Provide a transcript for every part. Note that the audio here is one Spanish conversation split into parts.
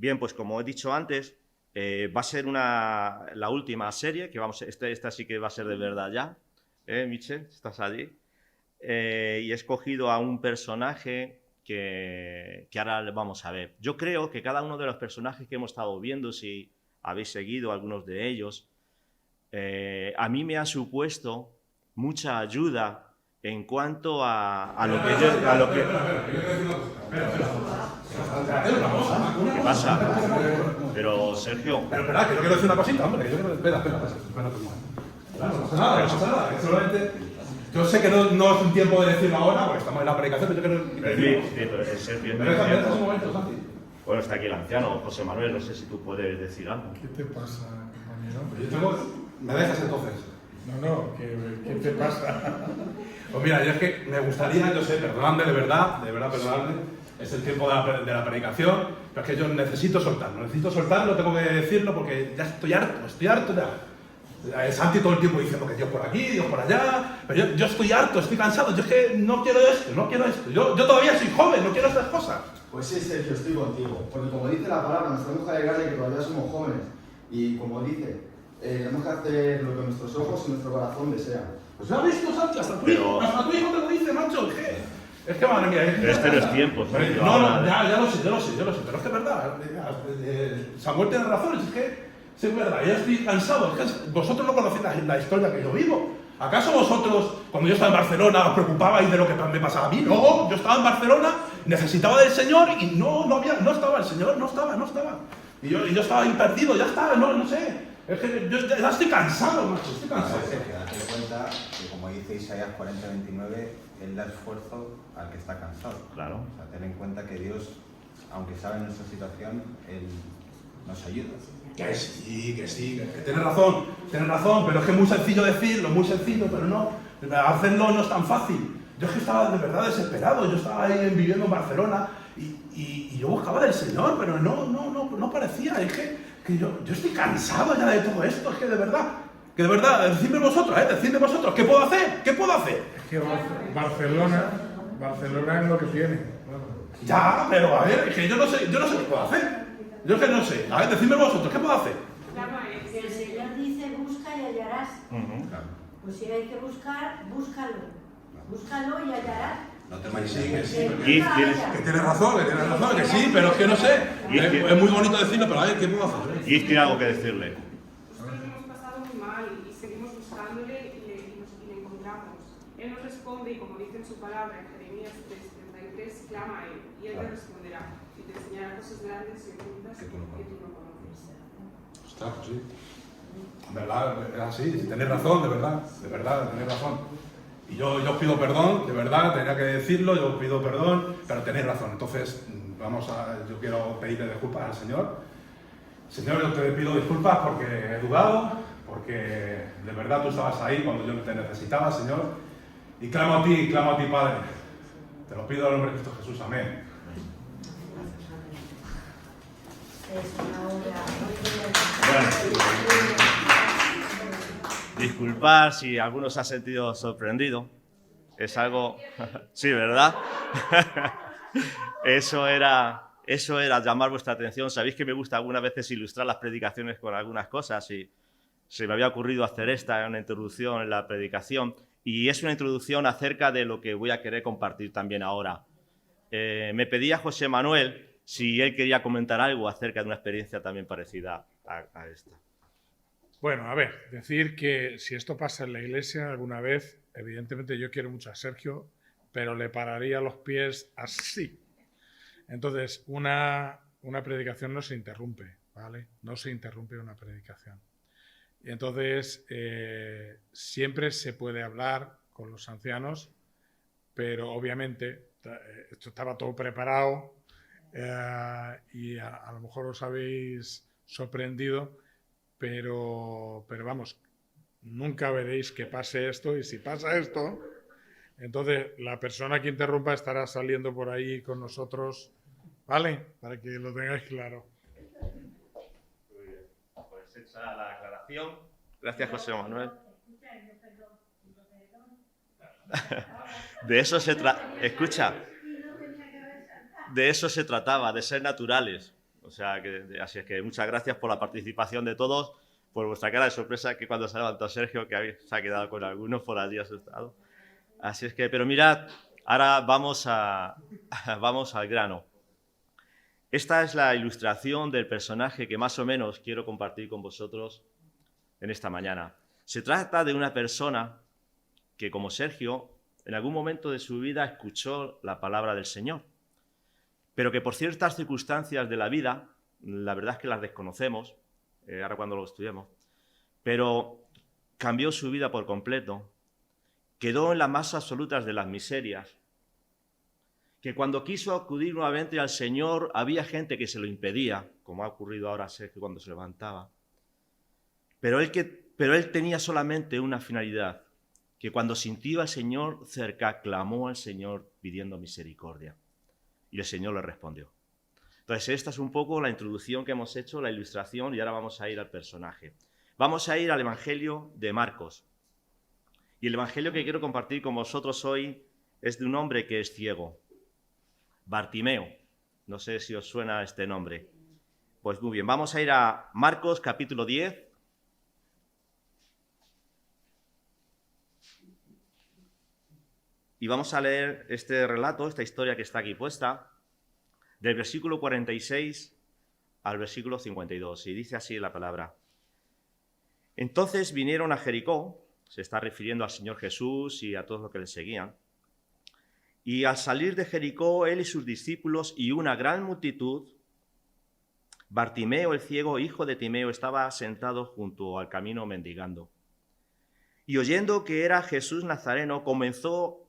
Bien, pues como he dicho antes, va a ser la última serie, que esta sí que va a ser de verdad ya. Michel, ¿estás allí? Y he escogido a un personaje que ahora vamos a ver. Yo creo que cada uno de los personajes que hemos estado viendo, si habéis seguido algunos de ellos, a mí me ha supuesto mucha ayuda en cuanto a lo que yo... A lo que... ¿Qué pasa? Pero, Sergio... Pero espera, que yo quiero decir una cosita, hombre. Espera un momento. No pasa nada, que solamente... Yo sé que no es un tiempo de decirlo ahora, porque estamos en la predicación, pero yo quiero decirlo. Sí, pero es Sergio. Pero déjame un momento, Santi. Bueno, está aquí el anciano, José Manuel, no sé si tú puedes decir algo. ¿Qué te pasa, compañero? Yo tengo... ¿Me dejas entonces? No, ¿qué te pasa? Pues mira, yo es que me gustaría, yo sé, perdonadme de verdad, perdonadme, es el tiempo de la predicación, pero es que yo necesito soltarlo, tengo que decirlo porque ya estoy harto ya. Santi todo el tiempo diciendo que Dios por aquí, Dios por allá, pero yo estoy harto, estoy cansado, yo es que no quiero esto, yo todavía soy joven, no quiero estas cosas. Pues sí, Sergio, estoy contigo, porque como dice la palabra, nos tenemos que alegrar de que todavía somos jóvenes, y como dice, tenemos que hacer lo que nuestros ojos y nuestro corazón desean. Pues ya has visto, Santi, hasta tu hijo te lo dice, macho, es que madre mía. Pero este no es tiempo, Sergio. Ya lo sé, pero es que es verdad. Samuel tiene razón, es que es verdad, ya estoy cansado. Es que vosotros no conocéis la historia que yo vivo. ¿Acaso vosotros, cuando yo estaba en Barcelona, os preocupabais de lo que me pasaba a mí? No, yo estaba en Barcelona, necesitaba del Señor y no estaba el Señor, no estaba. Y yo estaba ahí perdido, ya estaba, no sé. Es que yo ya estoy cansado, macho, estoy cansado. Date cuenta que, como dice Isaías 40:29, Él da esfuerzo al que está cansado. Claro. O sea, ten en cuenta que Dios, aunque sabe nuestra situación, Él nos ayuda. Que sí, que tienes razón, pero es que es muy sencillo decirlo, muy sencillo, pero no, hacerlo no es tan fácil. Yo es que estaba de verdad desesperado, yo estaba ahí viviendo en Barcelona y yo buscaba del Señor, pero no parecía, es que yo estoy cansado ya de todo esto, es que de verdad, decidme vosotros, ¿qué puedo hacer? Es que Barcelona es lo que tiene. Claro. Ya, pero a ver, es que yo no sé qué puedo hacer. Yo es que no sé. A ver, decidme vosotros, ¿qué puedo hacer? Si el Señor dice busca y hallarás. Claro. Pues si hay que buscar, búscalo. Búscalo y hallarás. No te vayas Que sí. Que Que tienes razón, que sí, pero es que no sé. Es muy bonito decirlo, pero a ver, ¿qué puedo hacer? Y tiene algo que decirle. Nosotros hemos pasado muy mal y seguimos buscándole y le encontramos. Él nos responde y, como dice en su palabra, en Jeremías 3:33, clama a Él y Él te responderá y te enseñará cosas grandes y ocultas que tú no conoces. Ostras, pues sí. En verdad, es así, tenéis razón, de verdad, tenéis razón. Y yo os pido perdón, de verdad, tenía que decirlo, yo os pido perdón, pero tenéis razón. Entonces, yo quiero pedirle disculpas al Señor. Señor, yo te pido disculpas porque he dudado, porque de verdad tú estabas ahí cuando yo te necesitaba, Señor. Y clamo a ti, Padre. Te lo pido en el nombre de Cristo Jesús, amén. Disculpar si alguno se ha sentido sorprendido. Es algo... Sí, ¿verdad? Eso era llamar vuestra atención. Sabéis que me gusta algunas veces ilustrar las predicaciones con algunas cosas y se me había ocurrido hacer una introducción en la predicación y es una introducción acerca de lo que voy a querer compartir también ahora. Me pedía José Manuel si él quería comentar algo acerca de una experiencia también parecida a esta. Bueno, a ver, decir que si esto pasa en la iglesia alguna vez, evidentemente yo quiero mucho a Sergio, pero le pararía los pies así. Entonces, una predicación no se interrumpe, ¿vale? No se interrumpe una predicación. Y entonces, siempre se puede hablar con los ancianos, pero obviamente esto estaba todo preparado y a lo mejor os habéis sorprendido, pero vamos, nunca veréis que pase esto y si pasa esto, entonces la persona que interrumpa estará saliendo por ahí con nosotros, ¿vale? Para que lo tengáis claro. Muy bien. Pues hecha la aclaración. Gracias, José Manuel. De eso se escucha. De eso se trataba, de ser naturales. O sea, así es que muchas gracias por la participación de todos, por vuestra cara de sorpresa, que cuando se ha levantado Sergio, que se ha quedado con algunos por allí asustado. Así es que, pero mirad, ahora vamos al grano. Esta es la ilustración del personaje que más o menos quiero compartir con vosotros en esta mañana. Se trata de una persona que, como Sergio, en algún momento de su vida escuchó la palabra del Señor, pero que por ciertas circunstancias de la vida, la verdad es que las desconocemos, ahora cuando lo estudiemos, pero cambió su vida por completo, quedó en las más absolutas de las miserias, que cuando quiso acudir nuevamente al Señor había gente que se lo impedía, como ha ocurrido ahora a Sergio cuando se levantaba, pero él tenía solamente una finalidad, que cuando sintió al Señor cerca, clamó al Señor pidiendo misericordia. Y el Señor le respondió. Entonces, esta es un poco la introducción que hemos hecho, la ilustración, y ahora vamos a ir al personaje. Vamos a ir al Evangelio de Marcos. Y el Evangelio que quiero compartir con vosotros hoy es de un hombre que es ciego, Bartimeo. No sé si os suena este nombre. Pues muy bien, vamos a ir a Marcos capítulo 10. Y vamos a leer este relato, esta historia que está aquí puesta, del versículo 46 al versículo 52. Y dice así la palabra. Entonces vinieron a Jericó, se está refiriendo al Señor Jesús y a todos los que le seguían. Y al salir de Jericó, él y sus discípulos y una gran multitud, Bartimeo el ciego, hijo de Timeo, estaba sentado junto al camino mendigando. Y oyendo que era Jesús Nazareno, comenzó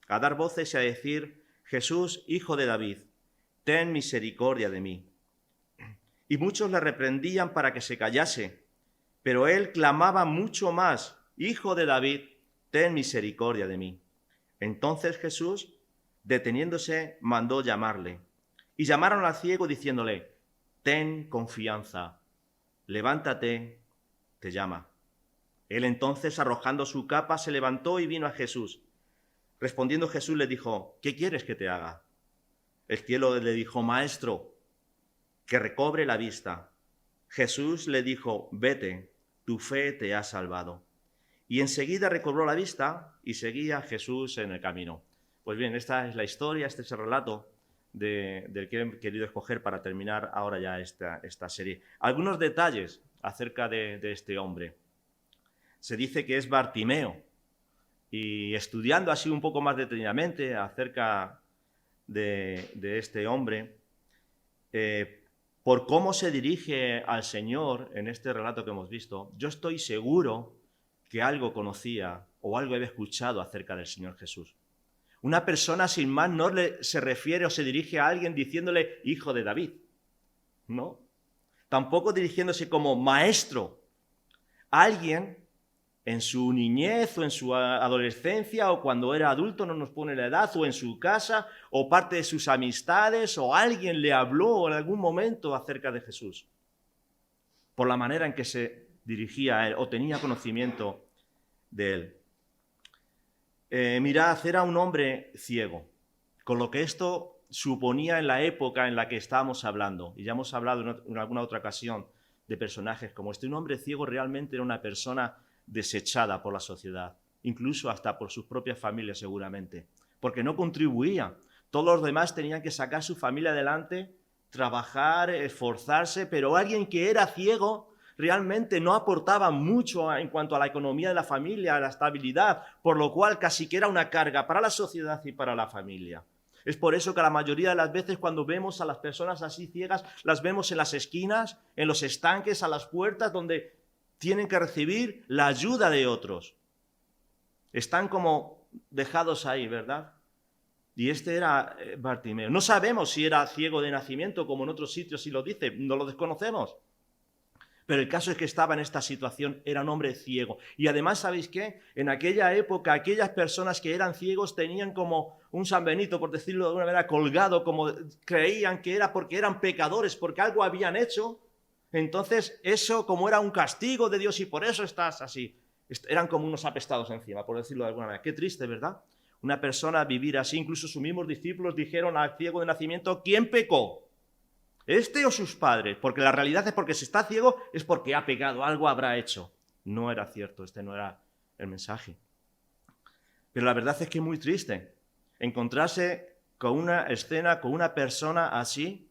a dar voces y a decir: Jesús, hijo de David, ten misericordia de mí. Y muchos le reprendían para que se callase, pero él clamaba mucho más: Hijo de David, ten misericordia de mí. Entonces Jesús, deteniéndose, mandó llamarle. Y llamaron al ciego diciéndole: ten confianza, levántate, te llama. Él entonces, arrojando su capa, se levantó y vino a Jesús. Respondiendo Jesús le dijo: ¿qué quieres que te haga? El ciego le dijo: Maestro, que recobre la vista. Jesús le dijo: vete, tu fe te ha salvado. Y enseguida recobró la vista y seguía a Jesús en el camino. Pues bien, esta es la historia, este es el relato del que he querido escoger para terminar ahora ya esta serie. Algunos detalles acerca de este hombre. Se dice que es Bartimeo. Y estudiando así un poco más detenidamente acerca de este hombre, por cómo se dirige al Señor en este relato que hemos visto, yo estoy seguro que algo conocía o algo había escuchado acerca del Señor Jesús. Una persona sin más no se refiere o se dirige a alguien diciéndole hijo de David, ¿no? Tampoco dirigiéndose como maestro. Alguien en su niñez o en su adolescencia o cuando era adulto, no nos pone la edad, o en su casa o parte de sus amistades, o alguien le habló en algún momento acerca de Jesús, por la manera en que se dirigía a él o tenía conocimiento de él. Mirad, era un hombre ciego, con lo que esto suponía en la época en la que estábamos hablando, y ya hemos hablado en alguna otra ocasión de personajes como este. Un hombre ciego realmente era una persona desechada por la sociedad, incluso hasta por sus propias familias seguramente, porque no contribuía. Todos los demás tenían que sacar su familia adelante, trabajar, esforzarse, pero alguien que era ciego realmente no aportaba mucho en cuanto a la economía de la familia, a la estabilidad, por lo cual casi que era una carga para la sociedad y para la familia. Es por eso que la mayoría de las veces cuando vemos a las personas así ciegas, las vemos en las esquinas, en los estanques, a las puertas, donde tienen que recibir la ayuda de otros. Están como dejados ahí, ¿verdad? Y este era Bartimeo. No sabemos si era ciego de nacimiento, como en otros sitios sí lo dice, no lo desconocemos. Pero el caso es que estaba en esta situación, era un hombre ciego. Y además, ¿sabéis qué? En aquella época, aquellas personas que eran ciegos tenían como un San Benito, por decirlo de alguna manera, colgado, como creían que era porque eran pecadores, porque algo habían hecho. Entonces, eso como era un castigo de Dios y por eso estás así. Eran como unos apestados encima, por decirlo de alguna manera. Qué triste, ¿verdad? Una persona vivir así. Incluso sus mismos discípulos dijeron al ciego de nacimiento: ¿quién pecó? ¿Este o sus padres? Porque la realidad es porque si está ciego es porque ha pecado, algo habrá hecho. No era cierto, este no era el mensaje. Pero la verdad es que es muy triste encontrarse con una escena, con una persona así,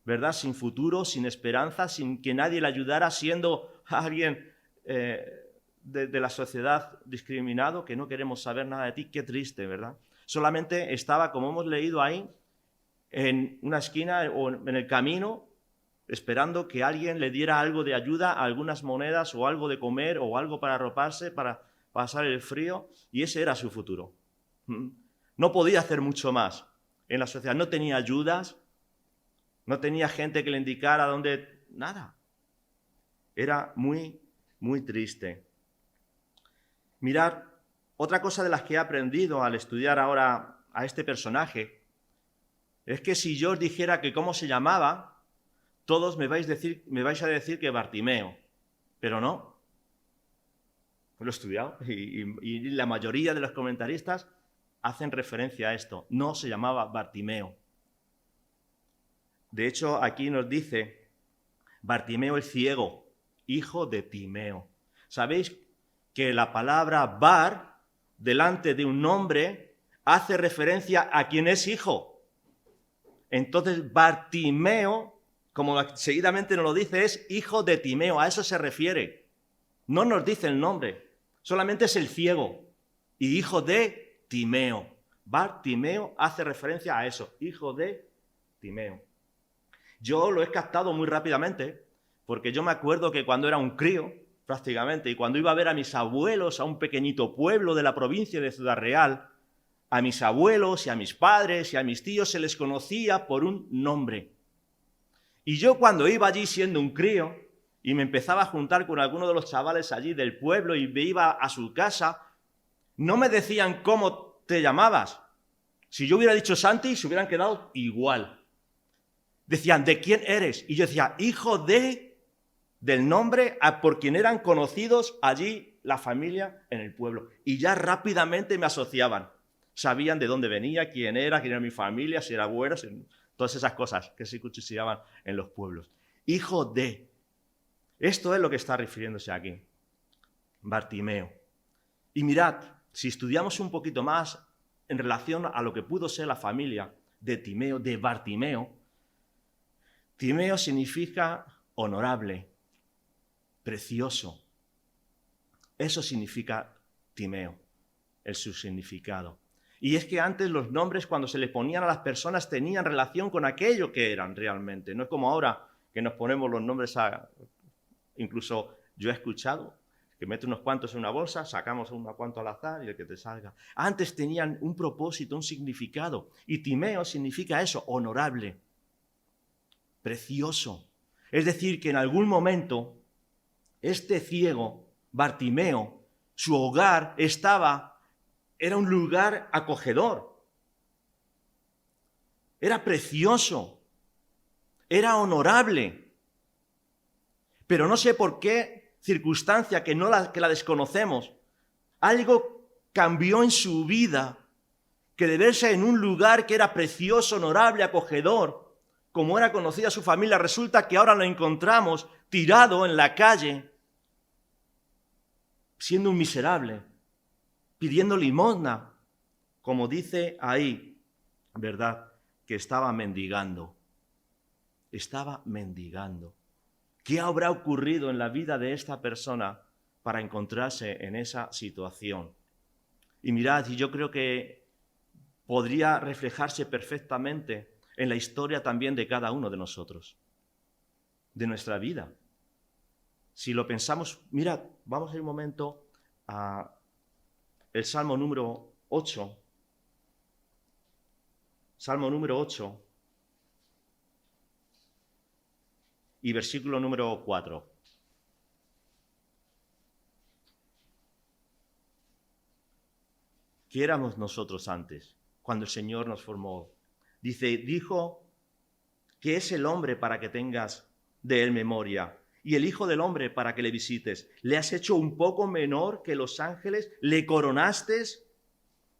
¿verdad? Sin futuro, sin esperanza, sin que nadie le ayudara, siendo alguien de la sociedad discriminado, que no queremos saber nada de ti. Qué triste, ¿verdad? Solamente estaba, como hemos leído ahí, en una esquina o en el camino, esperando que alguien le diera algo de ayuda, algunas monedas o algo de comer o algo para arroparse, para pasar el frío, y ese era su futuro. No podía hacer mucho más en la sociedad, no tenía ayudas, no tenía gente que le indicara dónde, nada. Era muy, muy triste. Mirad, otra cosa de las que he aprendido al estudiar ahora a este personaje es que si yo os dijera que cómo se llamaba, todos me vais a decir que Bartimeo, pero no. Lo he estudiado y la mayoría de los comentaristas hacen referencia a esto. No se llamaba Bartimeo. De hecho, aquí nos dice Bartimeo el ciego, hijo de Timeo. ¿Sabéis que la palabra Bar, delante de un nombre, hace referencia a quien es hijo? Entonces, Bartimeo, como seguidamente nos lo dice, es hijo de Timeo. A eso se refiere. No nos dice el nombre. Solamente es el ciego y hijo de Timeo. Bartimeo hace referencia a eso, hijo de Timeo. Yo lo he captado muy rápidamente, porque yo me acuerdo que cuando era un crío, prácticamente, y cuando iba a ver a mis abuelos a un pequeñito pueblo de la provincia de Ciudad Real, a mis abuelos y a mis padres y a mis tíos se les conocía por un nombre. Y yo cuando iba allí siendo un crío y me empezaba a juntar con alguno de los chavales allí del pueblo y me iba a su casa, no me decían cómo te llamabas. Si yo hubiera dicho Santi, se hubieran quedado igual. Decían, ¿de quién eres? Y yo decía, hijo del nombre por quien eran conocidos allí la familia en el pueblo. Y ya rápidamente me asociaban. Sabían de dónde venía, quién era mi familia, si era bueno, todas esas cosas que se cuchicheaban en los pueblos. Hijo de. Esto es lo que está refiriéndose aquí. Bartimeo. Y mirad, si estudiamos un poquito más en relación a lo que pudo ser la familia de Timeo, de Bartimeo, Timeo significa honorable, precioso. Eso significa Timeo, su significado. Y es que antes los nombres, cuando se les ponían a las personas, tenían relación con aquello que eran realmente. No es como ahora que nos ponemos los nombres incluso yo he escuchado que mete unos cuantos en una bolsa, sacamos unos cuantos al azar y el que te salga. Antes tenían un propósito, un significado. Y Timeo significa eso, honorable, precioso. Es decir, que en algún momento este ciego, Bartimeo, su hogar era un lugar acogedor. Era precioso. Era honorable. Pero no sé por qué circunstancia que la desconocemos, algo cambió en su vida, que de verse en un lugar que era precioso, honorable, acogedor, como era conocida su familia, resulta que ahora lo encontramos tirado en la calle, siendo un miserable, pidiendo limosna, como dice ahí, ¿verdad? Que estaba mendigando. Estaba mendigando. ¿Qué habrá ocurrido en la vida de esta persona para encontrarse en esa situación? Y mirad, y yo creo que podría reflejarse perfectamente en la historia también de cada uno de nosotros, de nuestra vida. Si lo pensamos, mirad, vamos a ir un momento a el Salmo número 8. Salmo número 8. Y versículo número 4. ¿Qué éramos nosotros antes, cuando el Señor nos formó? Dijo que es el hombre para que tengas de él memoria, y el Hijo del Hombre para que le visites. ¿Le has hecho un poco menor que los ángeles? ¿Le coronaste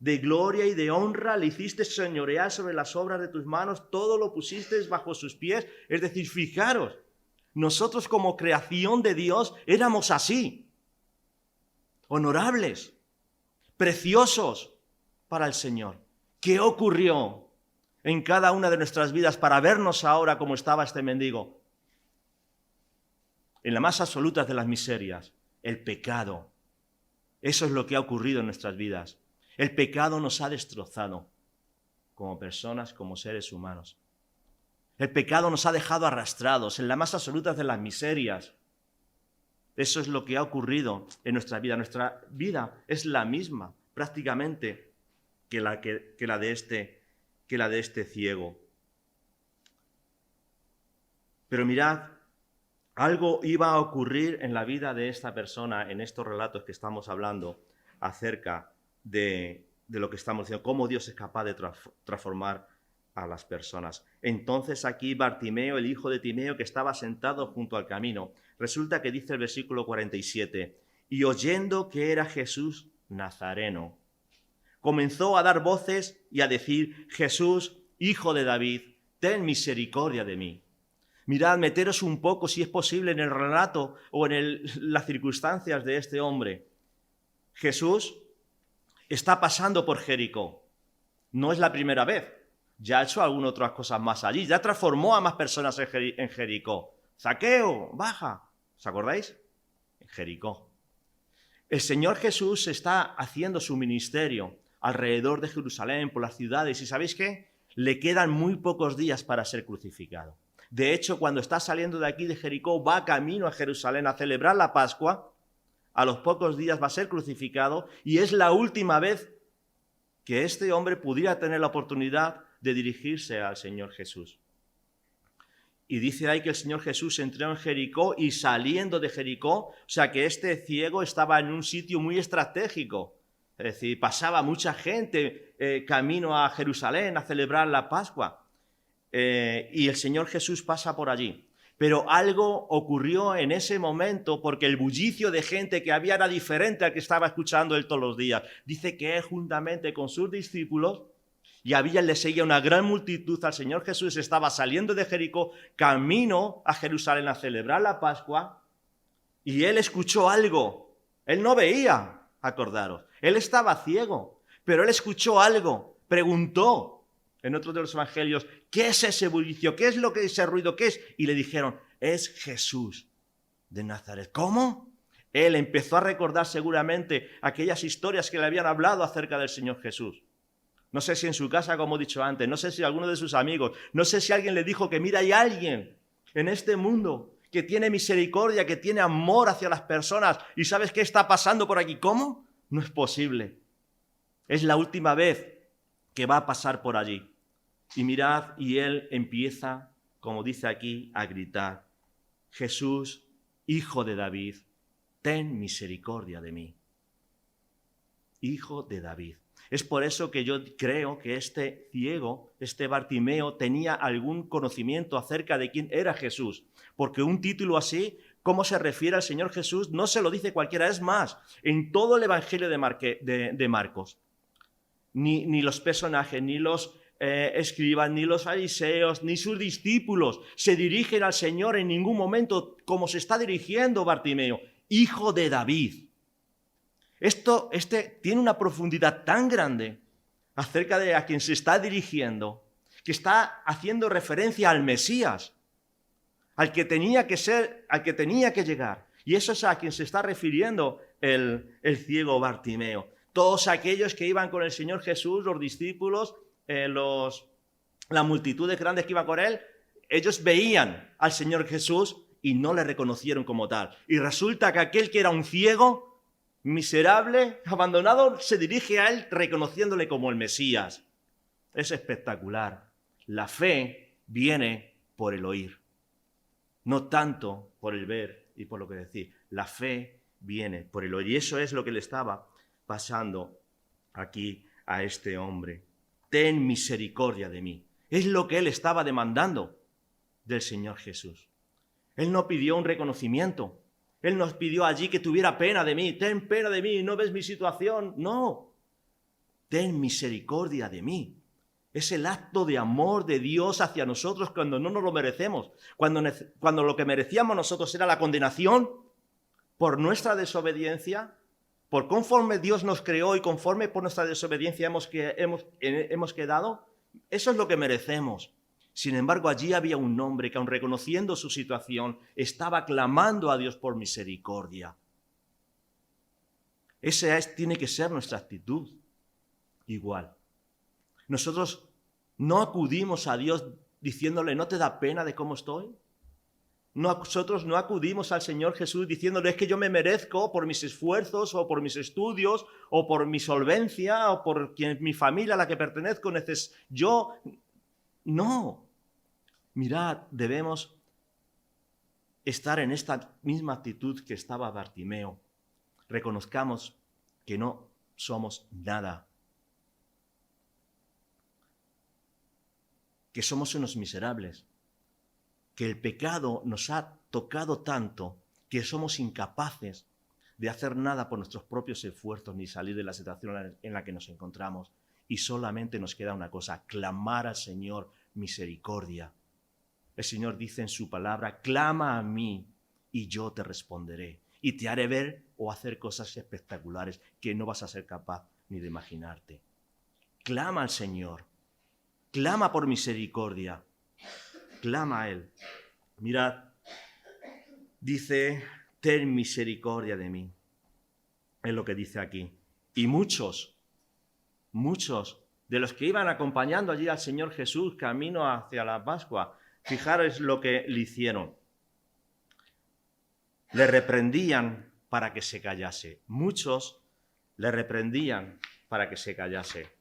De gloria y de honra le hiciste señorear sobre las obras de tus manos, todo lo pusiste bajo sus pies. Es decir, fijaros, nosotros como creación de Dios éramos así, honorables, preciosos para el Señor. ¿Qué ocurrió en cada una de nuestras vidas para vernos ahora como estaba este mendigo? En la más absoluta de las miserias, el pecado. Eso es lo que ha ocurrido en nuestras vidas. El pecado nos ha destrozado como personas, como seres humanos. El pecado nos ha dejado arrastrados en la más absoluta de las miserias. Eso es lo que ha ocurrido en nuestra vida. Nuestra vida es la misma prácticamente que la de este ciego. Pero mirad, algo iba a ocurrir en la vida de esta persona en estos relatos que estamos hablando acerca de lo que estamos diciendo, cómo Dios es capaz de transformar a las personas. Entonces aquí Bartimeo, el hijo de Timeo, que estaba sentado junto al camino, resulta que dice el versículo 47, y oyendo que era Jesús Nazareno, comenzó a dar voces y a decir, Jesús, hijo de David, ten misericordia de mí. Mirad, meteros un poco, si es posible, en el relato o en las circunstancias de este hombre. Jesús está pasando por Jericó. No es la primera vez. Ya ha hecho algunas otras cosas más allí. Ya transformó a más personas en Jericó. Zaqueo, baja. ¿Os acordáis? En Jericó. El Señor Jesús está haciendo su ministerio alrededor de Jerusalén, por las ciudades. ¿Y sabéis qué? Le quedan muy pocos días para ser crucificado. De hecho, cuando está saliendo de aquí de Jericó, va camino a Jerusalén a celebrar la Pascua. A los pocos días va a ser crucificado y es la última vez que este hombre pudiera tener la oportunidad de dirigirse al Señor Jesús. Y dice ahí que el Señor Jesús entró en Jericó y saliendo de Jericó, o sea que este ciego estaba en un sitio muy estratégico. Es decir, pasaba mucha gente camino a Jerusalén a celebrar la Pascua. Y el Señor Jesús pasa por allí. Pero algo ocurrió en ese momento porque el bullicio de gente que había era diferente al que estaba escuchando él todos los días. Dice que él juntamente con sus discípulos, y le seguía una gran multitud al Señor Jesús, estaba saliendo de Jericó, camino a Jerusalén a celebrar la Pascua, y él escuchó algo. Él no veía, acordaros. Él estaba ciego, pero él escuchó algo, preguntó. En otro de los evangelios, ¿qué es ese bullicio? ¿Qué es lo que ese ruido? ¿Qué es? Y le dijeron, es Jesús de Nazaret. ¿Cómo? Él empezó a recordar seguramente aquellas historias que le habían hablado acerca del Señor Jesús. No sé si en su casa, como he dicho antes, no sé si alguno de sus amigos, no sé si alguien le dijo que mira, hay alguien en este mundo que tiene misericordia, que tiene amor hacia las personas. ¿Y sabes qué está pasando por aquí? ¿Cómo? No es posible. Es la última vez que va a pasar por allí. Y mirad, y él empieza, como dice aquí, a gritar, Jesús, hijo de David, ten misericordia de mí. Hijo de David. Es por eso que yo creo que este ciego, este Bartimeo, tenía algún conocimiento acerca de quién era Jesús. Porque un título así, cómo se refiere al Señor Jesús, no se lo dice cualquiera. Es más, en todo el Evangelio de Marcos, ni los personajes, ni los escribas, ni los fariseos, ni sus discípulos se dirigen al Señor en ningún momento como se está dirigiendo Bartimeo, hijo de David. Este tiene una profundidad tan grande acerca de a quien se está dirigiendo, que está haciendo referencia al Mesías, al que tenía que ser, al que tenía que llegar. Y eso es a quien se está refiriendo el ciego Bartimeo. Todos aquellos que iban con el Señor Jesús, los discípulos, las multitudes grandes que iban con él, ellos veían al Señor Jesús y no le reconocieron como tal. Y resulta que aquel que era un ciego, miserable, abandonado, se dirige a él reconociéndole como el Mesías. Es espectacular. La fe viene por el oír, no tanto por el ver y por lo que decir. La fe viene por el oír. Y eso es lo que le estaba pasando aquí a este hombre. Ten misericordia de mí. Es lo que él estaba demandando del Señor Jesús. Él no pidió un reconocimiento. Él nos pidió allí que tuviera pena de mí. Ten pena de mí, ¿no ves mi situación? No. ten misericordia de mí. Es el acto de amor de Dios hacia nosotros cuando no nos lo merecemos. Cuando lo que merecíamos nosotros era la condenación por nuestra desobediencia, por conforme Dios nos creó y conforme por nuestra desobediencia hemos quedado, eso es lo que merecemos. Sin embargo, allí había un hombre que, aun reconociendo su situación, estaba clamando a Dios por misericordia. Esa tiene que ser nuestra actitud. Igual. Nosotros no acudimos a Dios diciéndole, ¿no te da pena de cómo estoy? Nosotros no acudimos al Señor Jesús diciéndole, es que yo me merezco por mis esfuerzos o por mis estudios o por mi solvencia o por mi familia a la que pertenezco. No. Mirad, debemos estar en esta misma actitud que estaba Bartimeo. Reconozcamos que no somos nada. Que somos unos miserables, que el pecado nos ha tocado tanto que somos incapaces de hacer nada por nuestros propios esfuerzos ni salir de la situación en la que nos encontramos. Y solamente nos queda una cosa, clamar al Señor misericordia. El Señor dice en su palabra, clama a mí y yo te responderé y te haré ver o hacer cosas espectaculares que no vas a ser capaz ni de imaginarte. Clama al Señor. Clama por misericordia. Clama a Él. Mirad, dice, ten misericordia de mí. Es lo que dice aquí. Y muchos de los que iban acompañando allí al Señor Jesús camino hacia la Pascua, fijaros lo que le hicieron. Le reprendían para que se callase. Muchos le reprendían para que se callase.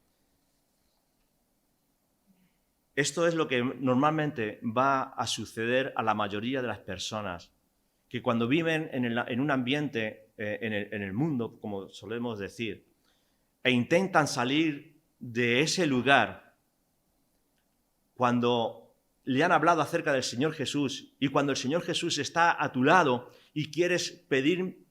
Esto es lo que normalmente va a suceder a la mayoría de las personas, que cuando viven en un ambiente, en el mundo, como solemos decir, e intentan salir de ese lugar, cuando le han hablado acerca del Señor Jesús y cuando el Señor Jesús está a tu lado y quieres pedir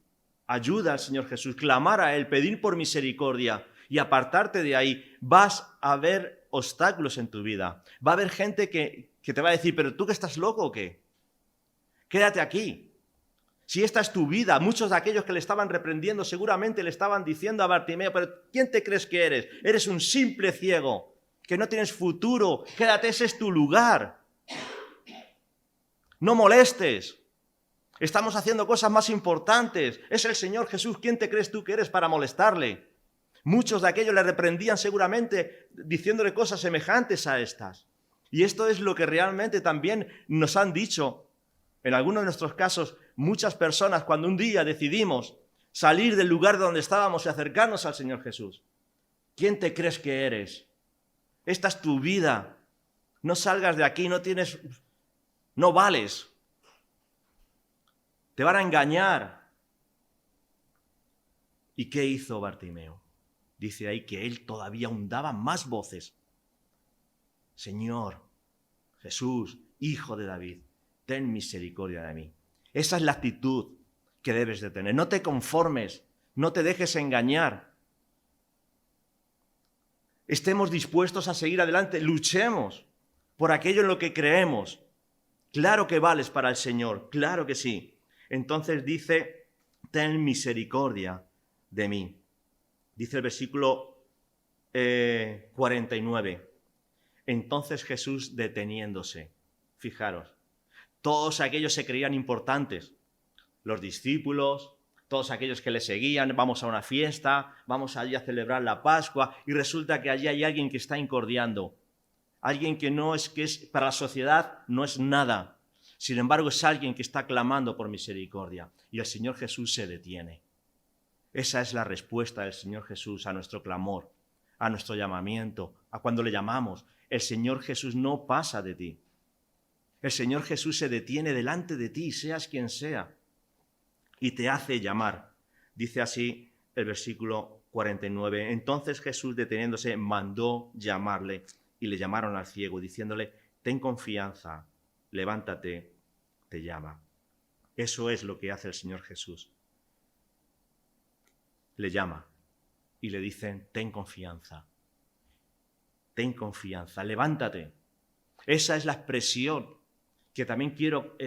ayuda al Señor Jesús, clamar a Él, pedir por misericordia y apartarte de ahí, vas a ver obstáculos en tu vida. Va a haber gente que te va a decir, ¿pero tú que estás loco o qué? Quédate aquí. Si esta es tu vida, muchos de aquellos que le estaban reprendiendo seguramente le estaban diciendo a Bartimeo, ¿pero quién te crees que eres? Eres un simple ciego, que no tienes futuro. Quédate, ese es tu lugar. No molestes. Estamos haciendo cosas más importantes. Es el Señor Jesús. ¿Quién te crees tú que eres para molestarle? Muchos de aquellos le reprendían seguramente diciéndole cosas semejantes a estas. Y esto es lo que realmente también nos han dicho, en algunos de nuestros casos, muchas personas cuando un día decidimos salir del lugar donde estábamos y acercarnos al Señor Jesús. ¿Quién te crees que eres? Esta es tu vida. No salgas de aquí, no vales. Te van a engañar. ¿Y qué hizo Bartimeo? Dice ahí que él todavía aún daba más voces. Señor, Jesús, Hijo de David, ten misericordia de mí. Esa es la actitud que debes de tener. No te conformes, no te dejes engañar. Estemos dispuestos a seguir adelante, luchemos por aquello en lo que creemos. Claro que vales para el Señor, claro que sí. Entonces dice, ten misericordia de mí. Dice el versículo 49. Entonces Jesús deteniéndose, fijaros, todos aquellos se creían importantes, los discípulos, todos aquellos que le seguían, vamos a una fiesta, vamos allí a celebrar la Pascua, y resulta que allí hay alguien que está incordiando, alguien que es para la sociedad no es nada, sin embargo es alguien que está clamando por misericordia, y el Señor Jesús se detiene. Esa es la respuesta del Señor Jesús a nuestro clamor, a nuestro llamamiento, a cuando le llamamos. El Señor Jesús no pasa de ti. El Señor Jesús se detiene delante de ti, seas quien sea, y te hace llamar. Dice así el versículo 49. Entonces Jesús, deteniéndose, mandó llamarle, y le llamaron al ciego, diciéndole, ten confianza, levántate, te llama. Eso es lo que hace el Señor Jesús. Le llama y le dicen, ten confianza, ten confianza, levántate. Esa es la expresión que también quiero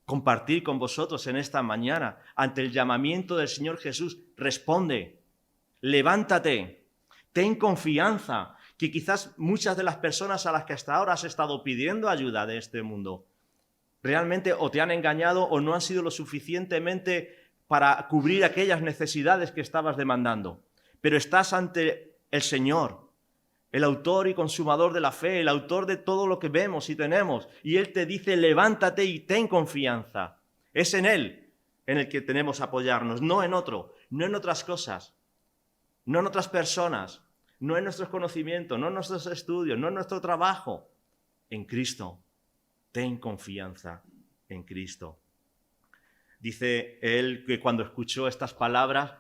compartir con vosotros en esta mañana. Ante el llamamiento del Señor Jesús, responde, levántate, ten confianza, que quizás muchas de las personas a las que hasta ahora has estado pidiendo ayuda de este mundo, realmente o te han engañado o no han sido lo suficientemente para cubrir aquellas necesidades que estabas demandando. Pero estás ante el Señor, el autor y consumador de la fe, el autor de todo lo que vemos y tenemos. Y Él te dice, levántate y ten confianza. Es en Él en el que tenemos que apoyarnos, no en otro, no en otras cosas, no en otras personas, no en nuestros conocimientos, no en nuestros estudios, no en nuestro trabajo. En Cristo. Ten confianza en Cristo. Dice él que cuando escuchó estas palabras,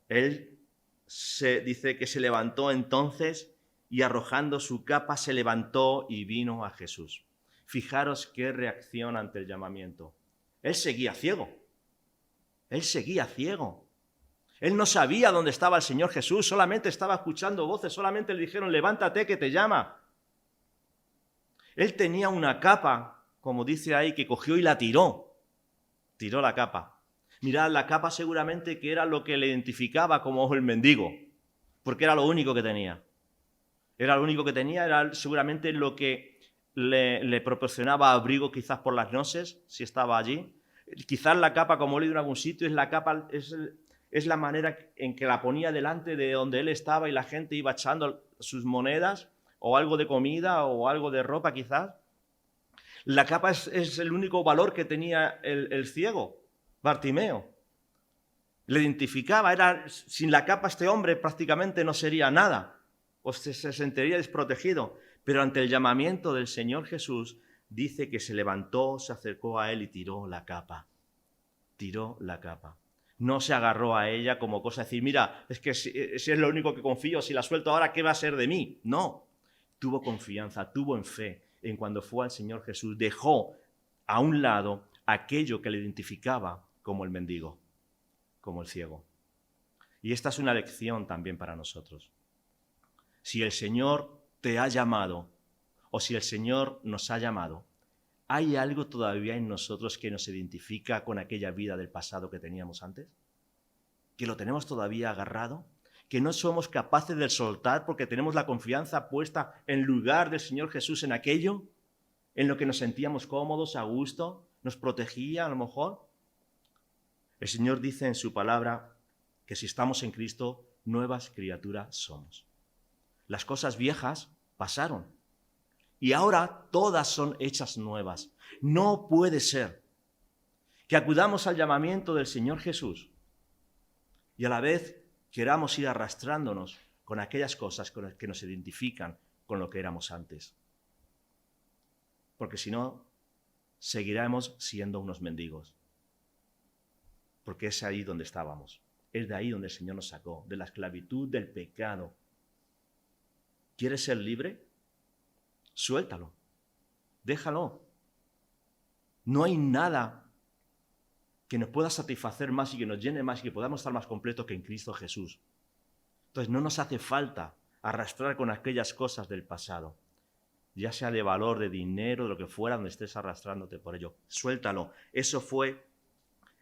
dice que se levantó entonces y arrojando su capa se levantó y vino a Jesús. Fijaros qué reacción ante el llamamiento. Él seguía ciego. Él seguía ciego. Él no sabía dónde estaba el Señor Jesús, solamente estaba escuchando voces, solamente le dijeron, levántate que te llama. Él tenía una capa, como dice ahí, que cogió y la tiró. Tiró la capa. Mirad, la capa seguramente que era lo que le identificaba como el mendigo, porque era lo único que tenía. Era lo único que tenía, era seguramente lo que le proporcionaba abrigo quizás por las noches, si estaba allí. Quizás la capa, como he leído en algún sitio, es la manera en que la ponía delante de donde él estaba y la gente iba echando sus monedas o algo de comida o algo de ropa quizás. La capa es el único valor que tenía el ciego, Bartimeo. Le identificaba, sin la capa este hombre prácticamente no sería nada, o se sentiría desprotegido. Pero ante el llamamiento del Señor Jesús, dice que se levantó, se acercó a él y tiró la capa. Tiró la capa. No se agarró a ella como cosa de decir, mira, es que si es lo único que confío, si la suelto ahora, ¿qué va a ser de mí? No, tuvo confianza, tuvo en fe en cuando fue al Señor Jesús. Dejó a un lado aquello que le identificaba como el mendigo, como el ciego. Y esta es una lección también para nosotros. Si el Señor te ha llamado o si el Señor nos ha llamado, ¿hay algo todavía en nosotros que nos identifica con aquella vida del pasado que teníamos antes? ¿Que lo tenemos todavía agarrado? ¿Que no somos capaces de soltar porque tenemos la confianza puesta en lugar del Señor Jesús en aquello en lo que nos sentíamos cómodos, a gusto, nos protegía a lo mejor? El Señor dice en su palabra que si estamos en Cristo, nuevas criaturas somos. Las cosas viejas pasaron y ahora todas son hechas nuevas. No puede ser que acudamos al llamamiento del Señor Jesús y a la vez queramos ir arrastrándonos con aquellas cosas con las que nos identifican con lo que éramos antes. Porque si no, seguiremos siendo unos mendigos. Porque es ahí donde estábamos. Es de ahí donde el Señor nos sacó, de la esclavitud del pecado. ¿Quieres ser libre? Suéltalo. Déjalo. No hay nada que nos pueda satisfacer más y que nos llene más y que podamos estar más completos que en Cristo Jesús. Entonces no nos hace falta arrastrar con aquellas cosas del pasado, ya sea de valor, de dinero, de lo que fuera, donde estés arrastrándote por ello. Suéltalo. Eso fue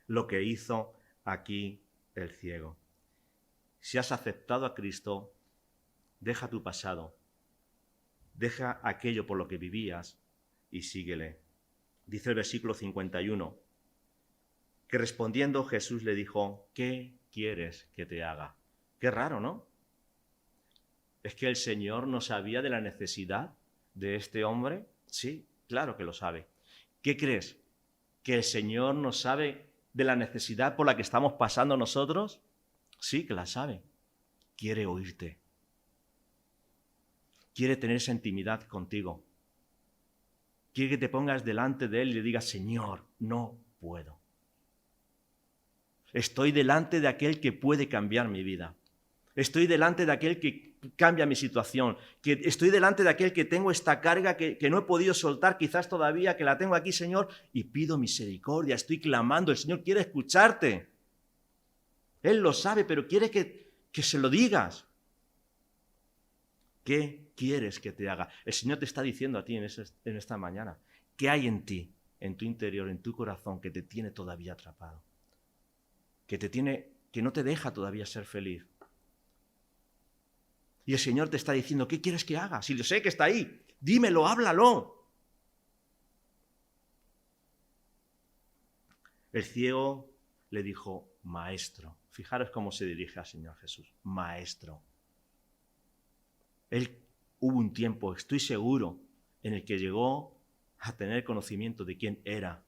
lo que hizo aquí el ciego. Si has aceptado a Cristo, deja tu pasado, deja aquello por lo que vivías y síguele. Dice el versículo 51, que respondiendo Jesús le dijo, ¿qué quieres que te haga? Qué raro, ¿no? ¿Es que el Señor no sabía de la necesidad de este hombre? Sí, claro que lo sabe. ¿Qué crees? ¿Que el Señor no sabe de la necesidad por la que estamos pasando nosotros? Sí que la sabe. Quiere oírte. Quiere tener esa intimidad contigo. Quiere que te pongas delante de Él y le digas, Señor, no puedo. Estoy delante de aquel que puede cambiar mi vida. Estoy delante de aquel que cambia mi situación. Estoy delante de aquel que tengo esta carga que no he podido soltar quizás todavía, que la tengo aquí, Señor, y pido misericordia. Estoy clamando. El Señor quiere escucharte. Él lo sabe, pero quiere que se lo digas. ¿Qué quieres que te haga? El Señor te está diciendo a ti en esta mañana, ¿qué hay en ti, en tu interior, en tu corazón, que te tiene todavía atrapado? Que no te deja todavía ser feliz. Y el Señor te está diciendo, ¿qué quieres que haga? Si yo sé que está ahí, dímelo, háblalo. El ciego le dijo, Maestro. Fijaros cómo se dirige al Señor Jesús, Maestro. Hubo un tiempo, estoy seguro, en el que llegó a tener conocimiento de quién era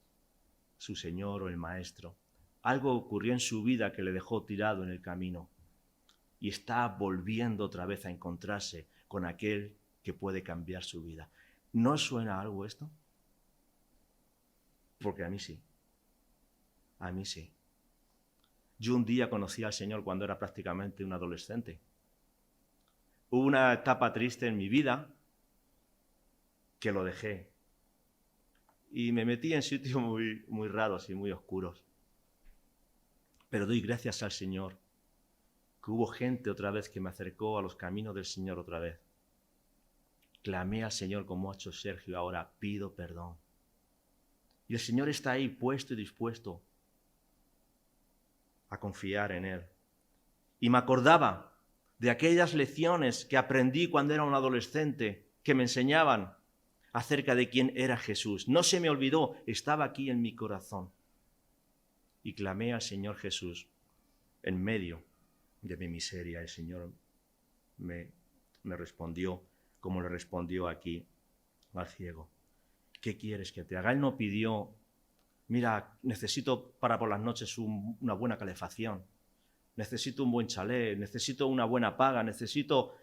su Señor o el Maestro. Algo ocurrió en su vida que le dejó tirado en el camino y está volviendo otra vez a encontrarse con aquel que puede cambiar su vida. ¿No os suena algo esto? Porque a mí sí. A mí sí. Yo un día conocí al Señor cuando era prácticamente un adolescente. Hubo una etapa triste en mi vida que lo dejé. Y me metí en sitios muy, muy raros y muy oscuros. Pero doy gracias al Señor que hubo gente otra vez que me acercó a los caminos del Señor otra vez. Clamé al Señor como ha hecho Sergio, ahora pido perdón. Y el Señor está ahí puesto y dispuesto a confiar en Él. Y me acordaba de aquellas lecciones que aprendí cuando era un adolescente, que me enseñaban acerca de quién era Jesús. No se me olvidó, estaba aquí en mi corazón. Y clamé al Señor Jesús en medio de mi miseria. El Señor me respondió como le respondió aquí al ciego. ¿Qué quieres que te haga? Él no pidió, mira, necesito para por las noches una buena calefacción, necesito un buen chalet, necesito una buena paga,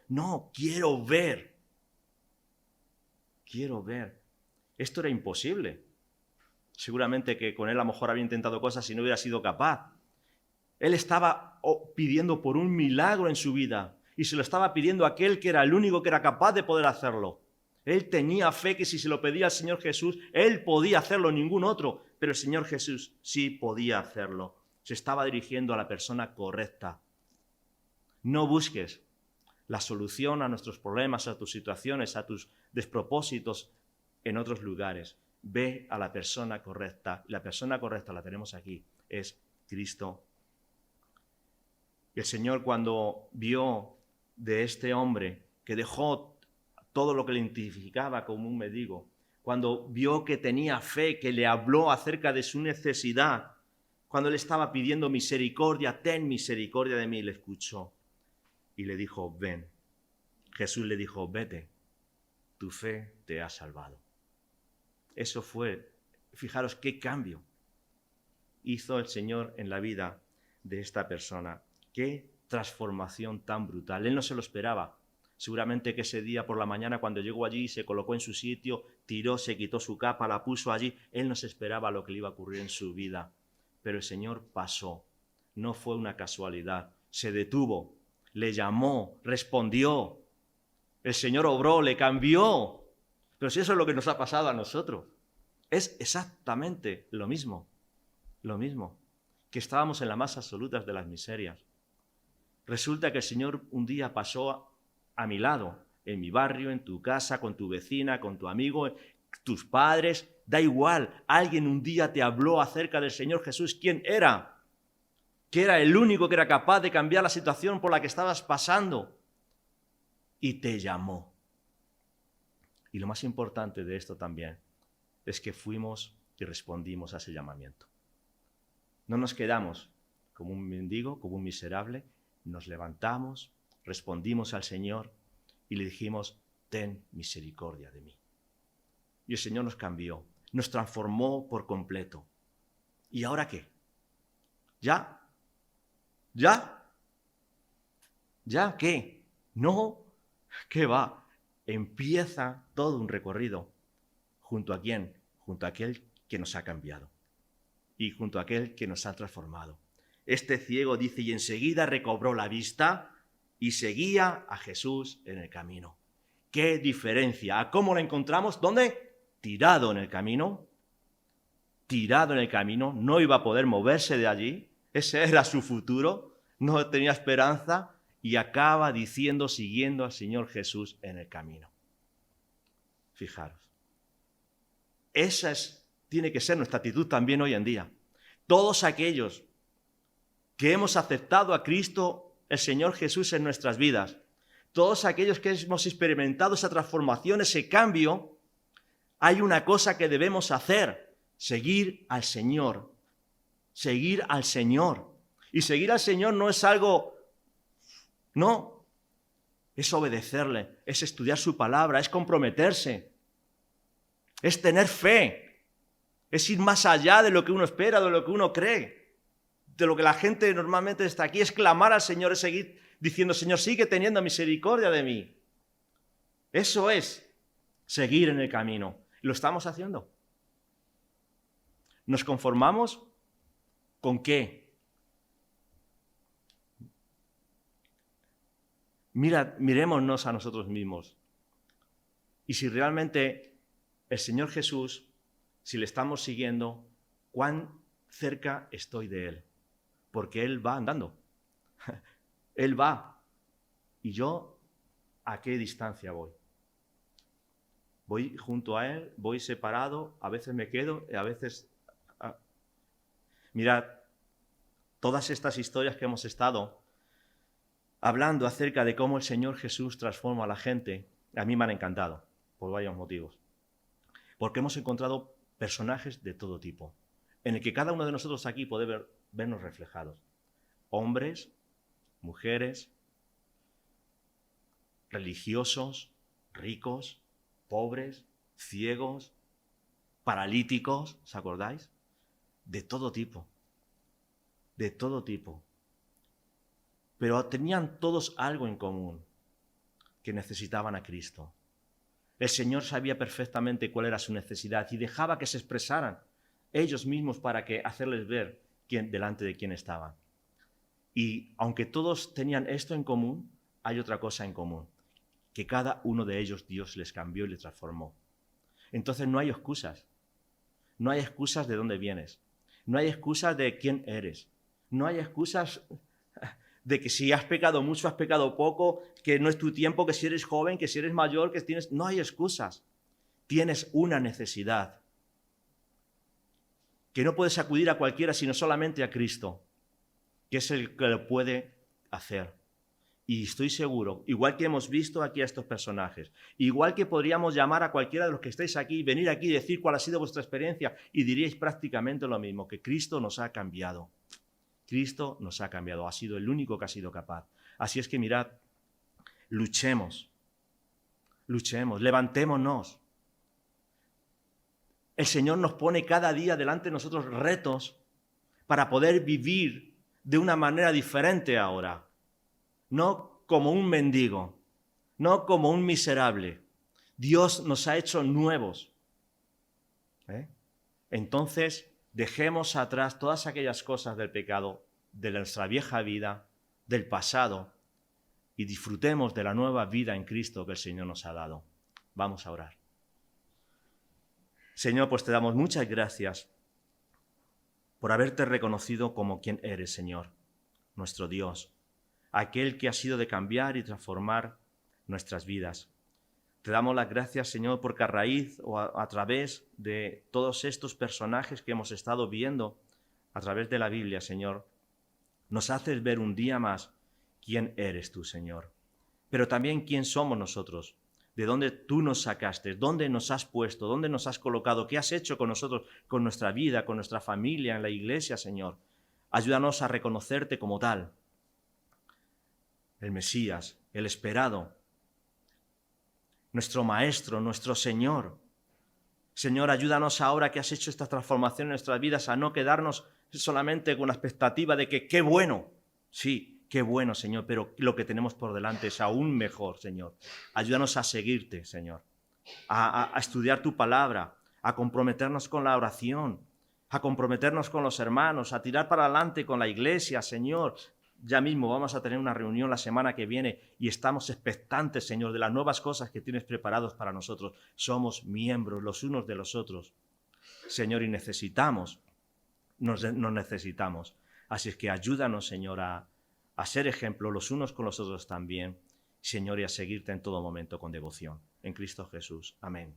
No, quiero ver. Quiero ver. Esto era imposible. Seguramente que con él a lo mejor había intentado cosas y no hubiera sido capaz. Él estaba pidiendo por un milagro en su vida y se lo estaba pidiendo a aquel que era el único que era capaz de poder hacerlo. Él tenía fe que si se lo pedía al Señor Jesús, él podía hacerlo, ningún otro. Pero el Señor Jesús sí podía hacerlo. Se estaba dirigiendo a la persona correcta. No busques la solución a nuestros problemas, a tus situaciones, a tus despropósitos en otros lugares. Ve a la persona correcta. La persona correcta la tenemos aquí, es Cristo. El Señor, cuando vio de este hombre que dejó todo lo que le identificaba como un mendigo, cuando vio que tenía fe, que le habló acerca de su necesidad, cuando le estaba pidiendo misericordia, ten misericordia de mí, le escuchó y le dijo, ven. Jesús le dijo, vete, tu fe te ha salvado. Eso fue, fijaros qué cambio hizo el Señor en la vida de esta persona. Qué transformación tan brutal. Él no se lo esperaba. Seguramente que ese día por la mañana cuando llegó allí, se colocó en su sitio, tiró, se quitó su capa, la puso allí. Él no se esperaba lo que le iba a ocurrir en su vida. Pero el Señor pasó. No fue una casualidad. Se detuvo, le llamó, respondió. El Señor obró, le cambió. Pero si eso es lo que nos ha pasado a nosotros. Es exactamente lo mismo. Lo mismo. Que estábamos en las más absolutas de las miserias. Resulta que el Señor un día pasó a mi lado, en mi barrio, en tu casa, con tu vecina, con tu amigo, tus padres, da igual. Alguien un día te habló acerca del Señor Jesús. ¿Quién era? Que era el único que era capaz de cambiar la situación por la que estabas pasando. Y te llamó. Y lo más importante de esto también es que fuimos y respondimos a ese llamamiento. No nos quedamos como un mendigo, como un miserable. Nos levantamos, respondimos al Señor y le dijimos, ten misericordia de mí. Y el Señor nos cambió, nos transformó por completo. ¿Y ahora qué? ¿Ya? ¿Ya? ¿Ya qué? No, ¿qué va? Empieza todo un recorrido. ¿Junto a quién? Junto a aquel que nos ha cambiado. Y junto a aquel que nos ha transformado. Este ciego dice, y enseguida recobró la vista y seguía a Jesús en el camino. ¿Qué diferencia? ¿A cómo lo encontramos? ¿Dónde? Tirado en el camino. Tirado en el camino. No iba a poder moverse de allí. Ese era su futuro. No tenía esperanza. y acaba diciendo, siguiendo al Señor Jesús en el camino. Fijaros. Esa tiene que ser nuestra actitud también hoy en día. Todos aquellos que hemos aceptado a Cristo, el Señor Jesús, en nuestras vidas, todos aquellos que hemos experimentado esa transformación, ese cambio, hay una cosa que debemos hacer: seguir al Señor. Seguir al Señor. Y seguir al Señor no es algo... No. Es obedecerle, es estudiar su palabra, es comprometerse, es tener fe, es ir más allá de lo que uno espera, de lo que uno cree, de lo que la gente normalmente está aquí, es clamar al Señor, es seguir diciendo: Señor, sigue teniendo misericordia de mí. Eso es seguir en el camino. ¿Lo estamos haciendo? ¿Nos conformamos con qué? Mirémonos a nosotros mismos. Y si realmente el Señor Jesús, si le estamos siguiendo, ¿cuán cerca estoy de Él? Porque Él va andando. Él va. ¿Y yo a qué distancia voy? Voy junto a Él, voy separado, a veces me quedo y a veces... Mirad, todas estas historias que hemos estado hablando acerca de cómo el Señor Jesús transforma a la gente, a mí me han encantado, por varios motivos. Porque hemos encontrado personajes de todo tipo, en el que cada uno de nosotros aquí puede vernos reflejados. Hombres, mujeres, religiosos, ricos, pobres, ciegos, paralíticos, ¿os acordáis? De todo tipo. De todo tipo. Pero tenían todos algo en común: que necesitaban a Cristo. El Señor sabía perfectamente cuál era su necesidad y dejaba que se expresaran ellos mismos para hacerles ver delante de quién estaban. Y aunque todos tenían esto en común, hay otra cosa en común: que cada uno de ellos Dios les cambió y les transformó. Entonces no hay excusas. No hay excusas de dónde vienes. No hay excusas de quién eres. No hay excusas de que si has pecado mucho, has pecado poco, que no es tu tiempo, que si eres joven, que si eres mayor, que tienes... No hay excusas. Tienes una necesidad que no puedes acudir a cualquiera, sino solamente a Cristo, que es el que lo puede hacer. Y estoy seguro, igual que hemos visto aquí a estos personajes, igual que podríamos llamar a cualquiera de los que estáis aquí, venir aquí y decir cuál ha sido vuestra experiencia, y diríais prácticamente lo mismo: que Cristo nos ha cambiado. Cristo nos ha cambiado, ha sido el único que ha sido capaz. Así es que mirad, luchemos, levantémonos. El Señor nos pone cada día delante de nosotros retos para poder vivir de una manera diferente ahora. No como un mendigo, no como un miserable. Dios nos ha hecho nuevos. Entonces, dejemos atrás todas aquellas cosas del pecado, de nuestra vieja vida, del pasado, y disfrutemos de la nueva vida en Cristo que el Señor nos ha dado. Vamos a orar. Señor, pues te damos muchas gracias por haberte reconocido como quien eres, Señor, nuestro Dios, aquel que ha sido de cambiar y transformar nuestras vidas. Te damos las gracias, Señor, porque a raíz o a través de todos estos personajes que hemos estado viendo a través de la Biblia, Señor, nos haces ver un día más quién eres tú, Señor, pero también quién somos nosotros, de dónde tú nos sacaste, dónde nos has puesto, dónde nos has colocado, qué has hecho con nosotros, con nuestra vida, con nuestra familia, en la iglesia, Señor. Ayúdanos a reconocerte como tal, el Mesías, el esperado, nuestro Maestro, nuestro Señor. Señor, ayúdanos ahora que has hecho esta transformación en nuestras vidas a no quedarnos solamente con la expectativa de que qué bueno. Sí, qué bueno, Señor, pero lo que tenemos por delante es aún mejor, Señor. Ayúdanos a seguirte, Señor, a estudiar tu palabra, a comprometernos con la oración, a comprometernos con los hermanos, a tirar para adelante con la iglesia, Señor. Ya mismo vamos a tener una reunión la semana que viene y estamos expectantes, Señor, de las nuevas cosas que tienes preparados para nosotros. Somos miembros los unos de los otros, Señor, y nos necesitamos. Así es que ayúdanos, Señor, a a ser ejemplo los unos con los otros también, Señor, y a seguirte en todo momento con devoción. En Cristo Jesús. Amén.